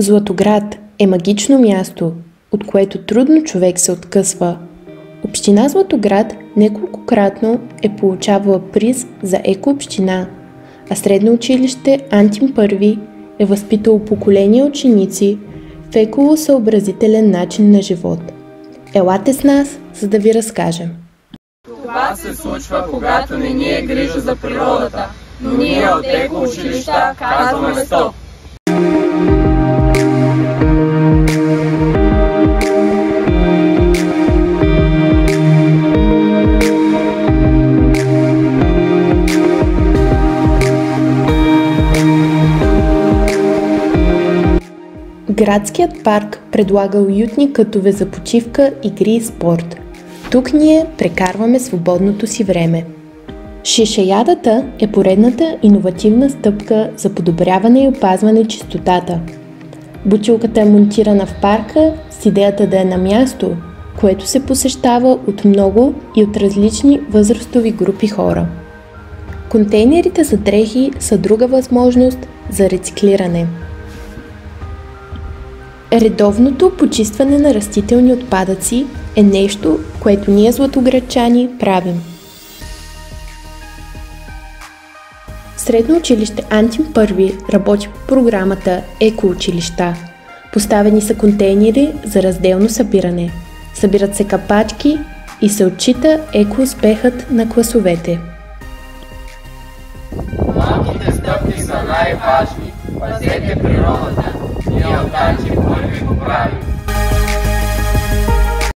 Златоград е магично място, от което трудно човек се откъсва. Община Златоград неколкократно е получавала приз за екообщина, а средно училище Антим I е възпитало поколения ученици в еколосъобразителен начин на живот. Елате с нас, за да ви разкажем. Това се случва, когато не ни е грижа за природата, но ние от екоучилища казваме стоп! Градският парк предлага уютни кътове за почивка, игри и спорт. Тук ние прекарваме свободното си време. Шишеядата е поредната иновативна стъпка за подобряване и опазване чистотата. Бутилката е монтирана в парка с идеята да е на място, което се посещава от много и от различни възрастови групи хора. Контейнерите за дрехи са друга възможност за рециклиране. Редовното почистване на растителни отпадъци е нещо, което ние златоградчани правим. Средно училище Антим I работи по програмата Екоучилища. Поставени са контейнери за разделно събиране. Събират се капачки и се отчита екоуспехът на класовете. Малките стъпки са най-важни. Пазете природата. Ние от Антим I го правим.